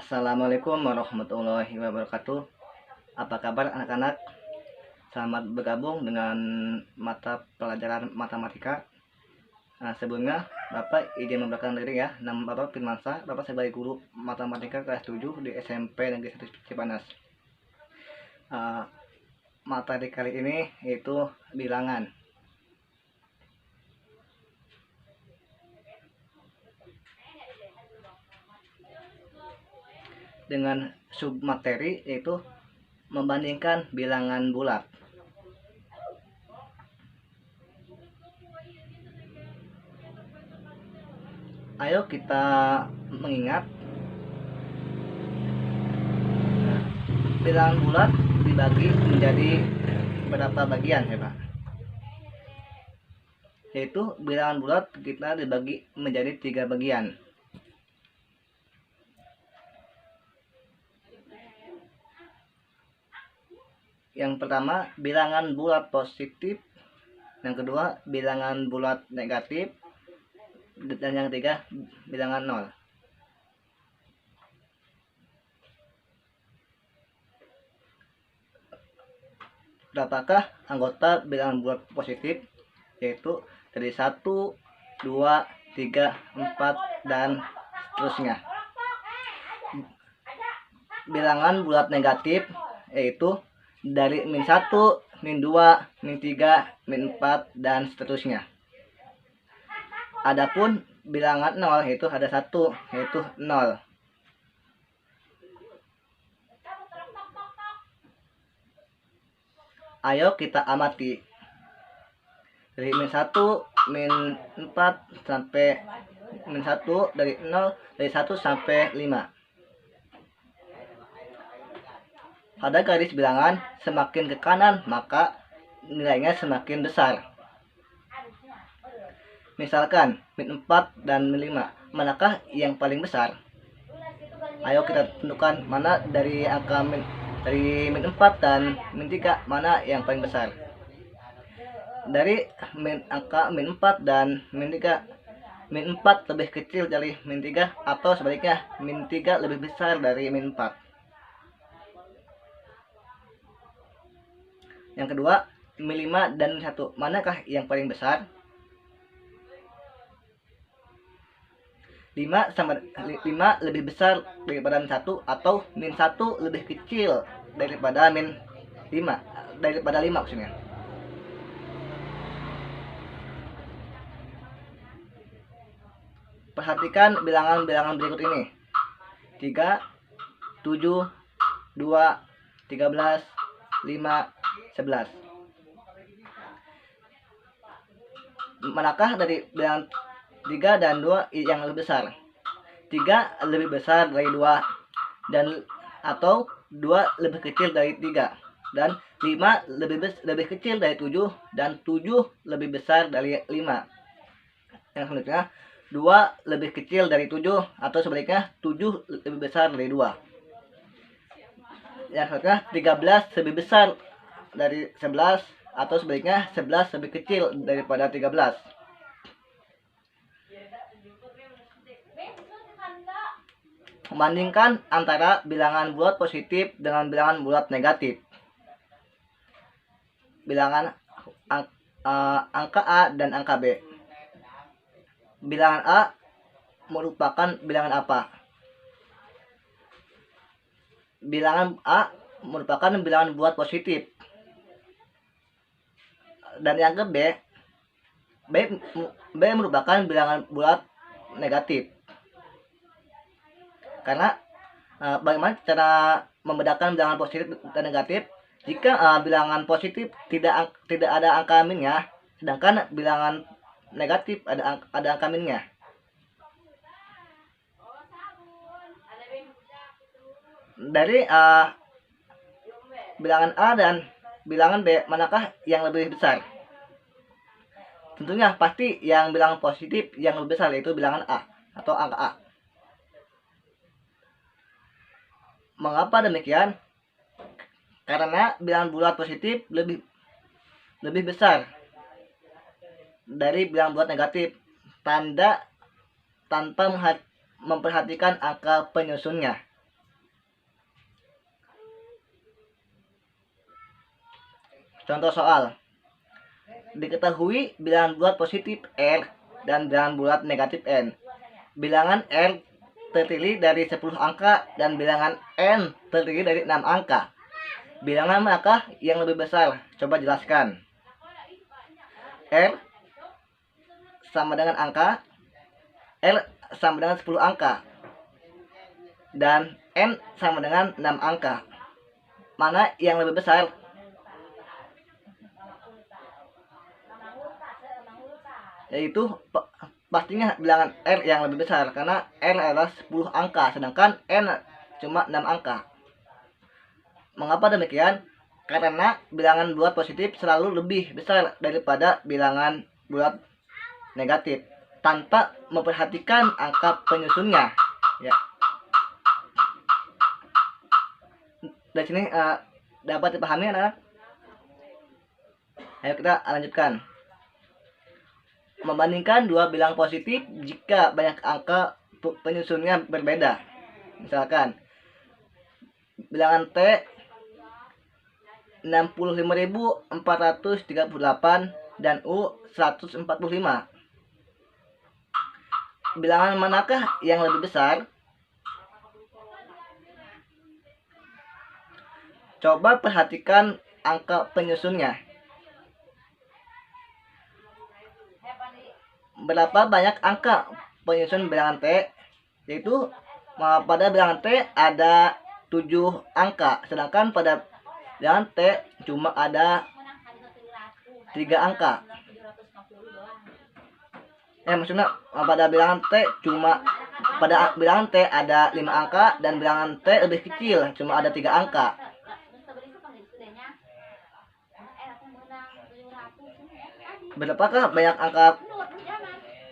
Assalamualaikum warahmatullahi wabarakatuh. Apa kabar anak-anak? Selamat bergabung dengan mata pelajaran matematika. Sebelumnya Bapak izin memperkenalkan diri ya. Nama Bapak Firmansyah. Bapak sebagai guru matematika kelas 7 di SMP Negeri 1 Cipanas. Materi kali ini yaitu bilangan. Dengan submateri yaitu membandingkan bilangan bulat. Ayo kita mengingat bilangan bulat dibagi menjadi berapa bagian ya Pak? Yaitu bilangan bulat kita dibagi menjadi 3 bagian. Yang pertama bilangan bulat positif, yang kedua bilangan bulat negatif, dan yang ketiga bilangan 0. Berapakah anggota bilangan bulat positif? Yaitu dari 1, 2, 3, 4, dan seterusnya. Bilangan bulat negatif yaitu dari min 1, min 2, min 3, min 4, dan seterusnya. Adapun bilangan 0 yaitu ada 1, yaitu 0. Ayo kita amati. Dari min 1, min 4 sampai min 1, dari 0, dari 1 sampai 5. Pada garis bilangan semakin ke kanan maka nilainya semakin besar. Misalkan min 4 dan min 5, manakah yang paling besar? Ayo kita tentukan mana dari angka min 4 dan min 3 mana yang paling besar. Dari angka min 4 dan min 3, min 4 lebih kecil dari min 3 atau sebaliknya min 3 lebih besar dari min 4. Yang kedua, min 5 dan min 1, manakah yang paling besar? 5 lebih besar daripada min 1 atau min 1 lebih kecil daripada min 5, daripada 5 maksudnya. Perhatikan bilangan-bilangan berikut ini. 3, 7, 2, 13, 5, 11. Manakah dari bilangan 3 dan 2 yang lebih besar? 3 lebih besar dari 2 dan atau 2 lebih kecil dari 3, dan 5 lebih kecil dari 7 dan 7 lebih besar dari 5. Yang selanjutnya 2 lebih kecil dari 7 atau sebaliknya 7 lebih besar dari 2. Yang selanjutnya 13 lebih besar dari 11 atau sebaliknya 11 lebih kecil daripada 13. Membandingkan antara bilangan bulat positif dengan bilangan bulat negatif. Bilangan angka A dan angka B. Bilangan A merupakan bilangan apa? Bilangan A merupakan bilangan bulat positif. Dan yang ke B merupakan bilangan bulat negatif. Karena bagaimana cara membedakan bilangan positif dan negatif? Jika bilangan positif tidak ada angka minnya, sedangkan bilangan negatif ada angka minnya. Dari bilangan A dan bilangan B, manakah yang lebih besar? Tentunya pasti yang bilangan positif yang lebih besar, yaitu bilangan A atau angka A. Mengapa demikian? Karena bilangan bulat positif lebih besar dari bilangan bulat negatif tanpa memperhatikan angka penyusunnya. Contoh soal. Diketahui bilangan bulat positif R dan bilangan bulat negatif N. Bilangan R terdiri dari 10 angka dan bilangan N terdiri dari 6 angka. Bilangan manakah yang lebih besar? Coba jelaskan. R sama dengan angka, R sama dengan 10 angka, dan N sama dengan 6 angka. Mana yang lebih besar? Yaitu pastinya bilangan R yang lebih besar, karena R adalah 10 angka, sedangkan N cuma 6 angka. Mengapa demikian? Karena bilangan bulat positif selalu lebih besar daripada bilangan bulat negatif tanpa memperhatikan angka penyusunnya. Ya. Dari sini dapat dipahami, anak-anak? Ayo kita lanjutkan. Membandingkan dua bilangan positif jika banyak angka penyusunnya berbeda. Misalkan bilangan T 65.438 dan U 145. Bilangan manakah yang lebih besar? Coba perhatikan angka penyusunnya. Berapa banyak angka penyusun bilangan T? Yaitu pada bilangan T ada 7 angka, sedangkan pada bilangan T cuma ada 3 angka. Maksudnya pada bilangan T pada bilangan T ada 5 angka dan bilangan T lebih kecil, cuma ada 3 angka. Berapakah banyak angka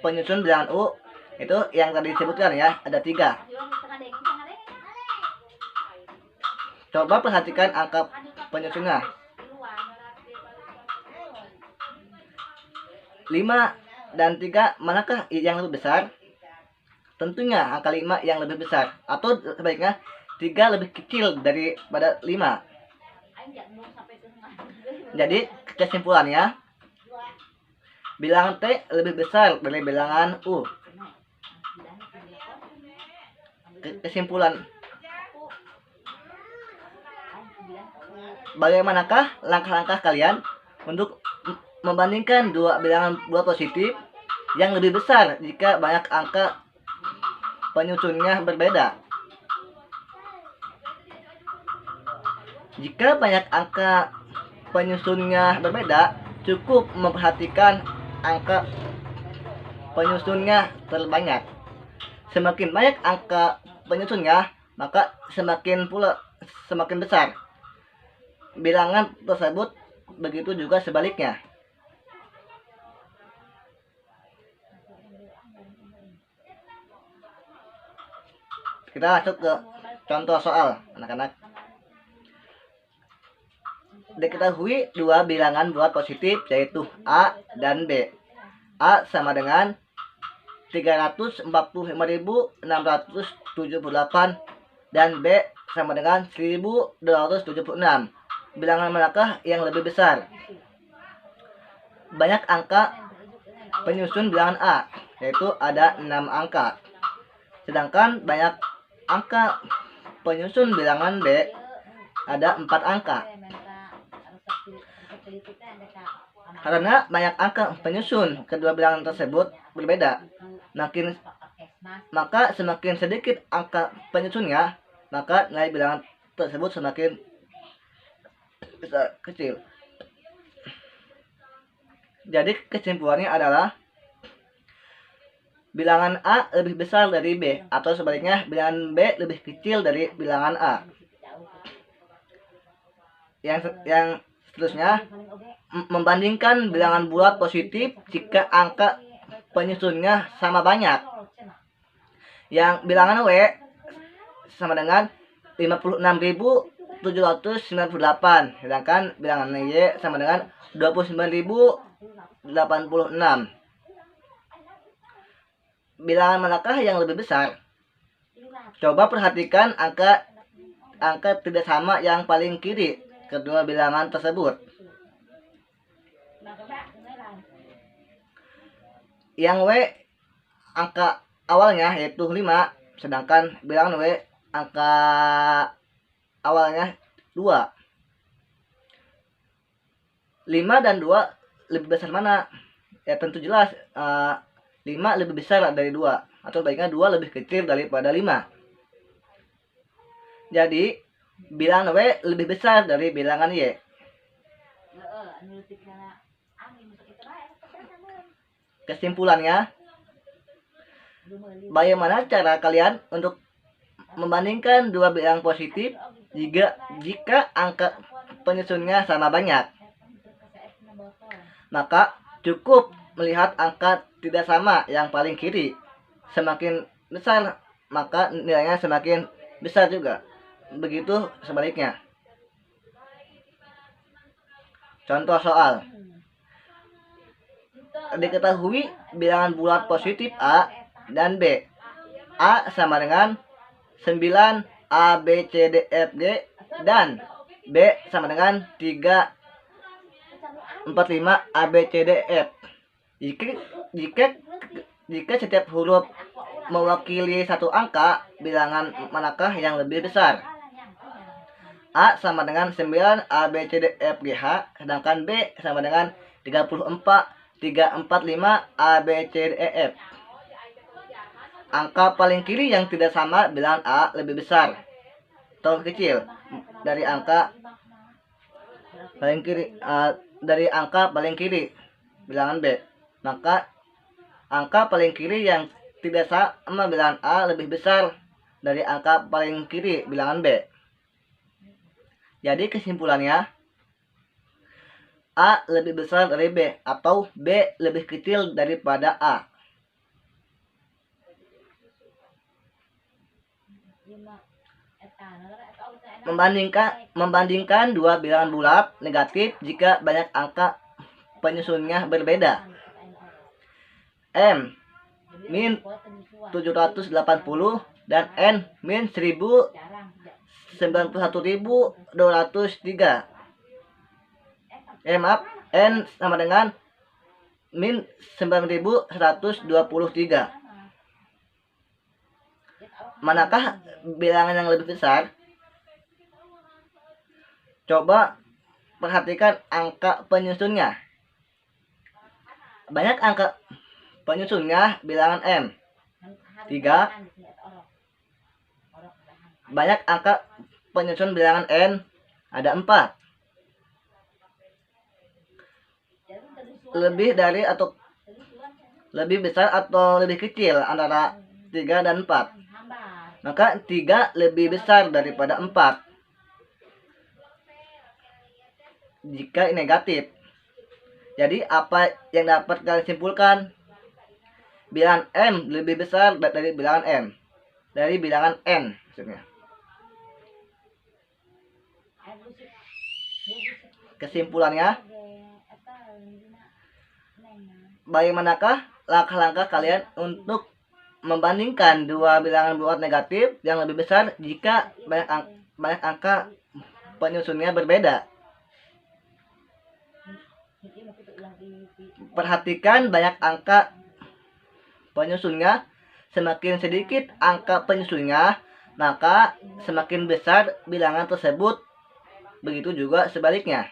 penyusun bilangan U? Itu yang tadi disebutkan ya, ada 3. Coba perhatikan angka penyusunnya. 5 dan 3 manakah yang lebih besar? Tentunya angka 5 yang lebih besar, atau sebaliknya 3 lebih kecil daripada 5. Jadi kesimpulannya, bilangan T lebih besar dari bilangan U. Kesimpulan, bagaimanakah langkah-langkah kalian untuk membandingkan dua bilangan bulat positif yang lebih besar jika banyak angka penyusunnya berbeda? Jika banyak angka penyusunnya berbeda, cukup memperhatikan angka penyusunnya terbanyak. Semakin banyak angka penyusunnya, maka semakin besar bilangan tersebut. Begitu juga sebaliknya. Kita masuk ke contoh soal, anak-anak. Diketahui dua bilangan bulat positif, yaitu A dan B. A sama dengan 345.678 dan B sama dengan 1.276. Bilangan manakah yang lebih besar? Banyak angka penyusun bilangan A, yaitu ada 6 angka. Sedangkan banyak angka penyusun bilangan B ada 4 angka. Karena banyak angka penyusun kedua bilangan tersebut berbeda, maka semakin sedikit angka penyusunnya, maka nilai bilangan tersebut semakin kecil. Jadi kesimpulannya adalah bilangan A lebih besar dari B, atau sebaliknya bilangan B lebih kecil dari bilangan A. Yang seterusnya, membandingkan bilangan bulat positif jika angka penyusunnya sama banyak. Yang bilangan W sama dengan 56.798, sedangkan bilangan Y sama dengan 29.086. Bilangan manakah yang lebih besar? Coba perhatikan angka tidak sama yang paling kiri kedua bilangan tersebut. yang W angka awalnya yaitu 5, sedangkan bilangan W angka awalnya 2. 5 dan 2 lebih besar mana? Ya tentu jelas 5 lebih besar dari 2, atau baiknya 2 lebih kecil daripada 5. Jadi bilangan W lebih besar dari bilangan Y. Kesimpulannya, bagaimana cara kalian untuk membandingkan dua bilangan positif jika angka penyusunnya sama banyak? Maka cukup melihat angka tidak sama yang paling kiri. Semakin besar, maka nilainya semakin besar juga. Begitu sebaliknya. Contoh soal. Diketahui bilangan bulat positif A dan B. A sama dengan 9 A, B, C, D, F, G, dan B sama dengan 3, 4, 5 A, B, C, D, F. Jika setiap huruf mewakili satu angka, bilangan manakah yang lebih besar? A sama dengan 9 A, B, C, D, F, G, H, sedangkan B sama dengan 34 3, 4, 5 A, B, C, D, E, F. Angka paling kiri yang tidak sama bilangan A lebih besar atau kecil dari angka paling kiri bilangan B. Maka angka paling kiri yang tidak sama bilangan A lebih besar dari angka paling kiri bilangan B. Jadi kesimpulannya, A lebih besar dari B atau B lebih kecil daripada A. Membandingkan dua bilangan bulat negatif jika banyak angka penyusunnya berbeda. M min 780 dan N min 91.203. N sama dengan min 9.123. Manakah bilangan yang lebih besar? Coba perhatikan angka penyusunnya. Banyak angka penyusunnya bilangan M 3. Banyak angka penyusun bilangan N ada 4. Lebih dari atau lebih besar atau lebih kecil antara 3 dan 4. Maka 3 lebih besar daripada 4 jika negatif. Jadi apa yang dapat kalian simpulkan? Bilangan M lebih besar dari bilangan M, dari bilangan N maksudnya. Kesimpulannya, bagaimanakah langkah-langkah kalian untuk membandingkan dua bilangan bulat negatif yang lebih besar jika banyak angka penyusunnya berbeda? Perhatikan banyak angka penyusunnya. Semakin sedikit angka penyusunnya, maka semakin besar bilangan tersebut. Begitu juga sebaliknya.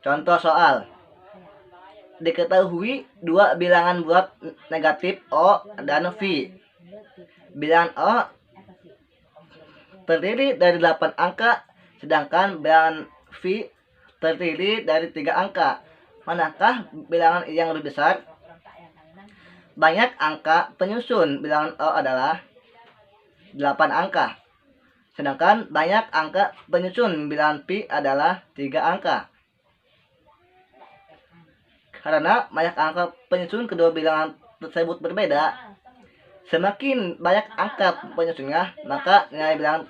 Contoh soal. Diketahui dua bilangan bulat negatif O dan V. Bilangan O terdiri dari 8 angka, sedangkan bilangan V terdiri dari 3 angka. Manakah bilangan yang lebih besar? Banyak angka penyusun bilangan O adalah 8 angka, sedangkan banyak angka penyusun bilangan V adalah 3 angka. Karena banyak angka penyusun kedua bilangan tersebut berbeda, semakin banyak angka penyusunnya, maka nilai bilangan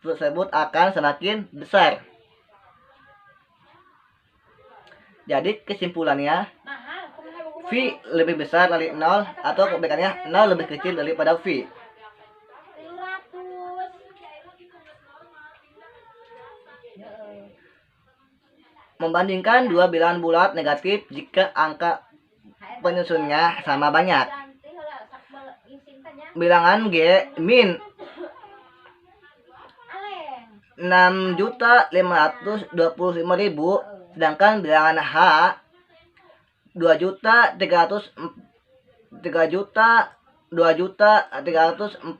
tersebut akan semakin besar. Jadi kesimpulannya, V lebih besar dari 0 atau kebalikannya 0 lebih kecil daripada V. membandingkan dua bilangan bulat negatif jika angka penyusunnya sama banyak. Bilangan G min 6.525.000, sedangkan bilangan H 2.340.000.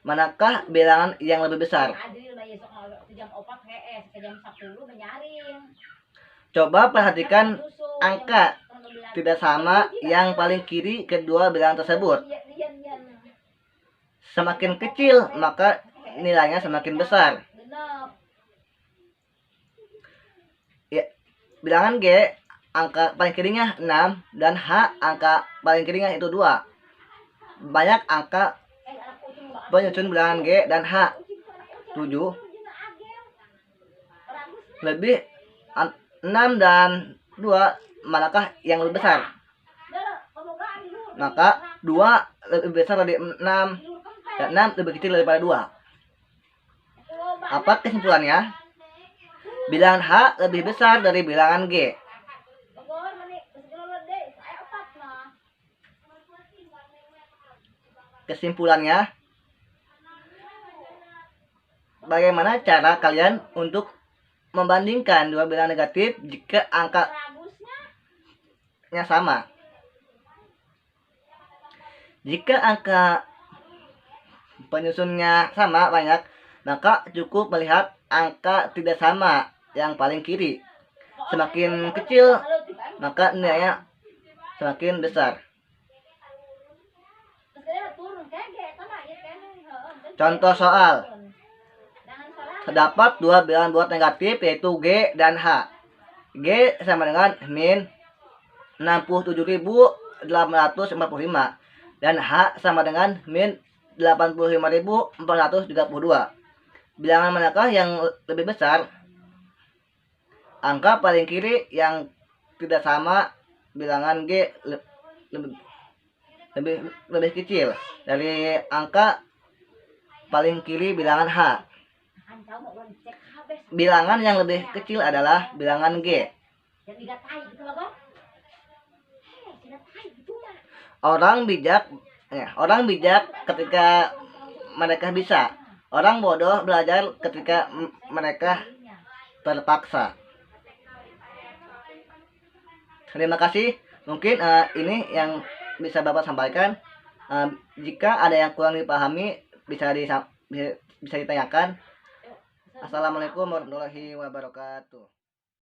Manakah bilangan yang lebih besar? Coba perhatikan angka tidak sama yang paling kiri kedua bilangan tersebut. Semakin kecil maka nilainya semakin besar. Ya, bilangan G angka paling kirinya 6 dan H angka paling kirinya itu 2. Banyak angka penyusun bilangan G dan H 7 lebih 6 dan 2, manakah yang lebih besar? Maka 2 lebih besar dari 6 dan 6 lebih kecil daripada 2. Apa kesimpulannya? Bilangan H lebih besar dari bilangan G. Kesimpulannya, bagaimana cara kalian untuk membandingkan dua bilangan negatif jika angkanya sama? Jika angka penyusunnya sama banyak, maka cukup melihat angka tidak sama yang paling kiri. Semakin kecil, maka nilainya semakin besar. Contoh soal. Terdapat dua bilangan bulat negatif yaitu G dan H. G sama dengan min 67.845 dan H sama dengan min 85.432. Bilangan manakah yang lebih besar? Angka paling kiri yang tidak sama bilangan G lebih kecil dari angka paling kiri bilangan H. Bilangan yang lebih kecil adalah bilangan G. Orang bijak ketika mereka bisa. Orang bodoh belajar ketika mereka terpaksa. Terima kasih. Mungkin ini yang bisa Bapak sampaikan. Jika ada yang kurang dipahami bisa ditanyakan. Assalamualaikum warahmatullahi wabarakatuh.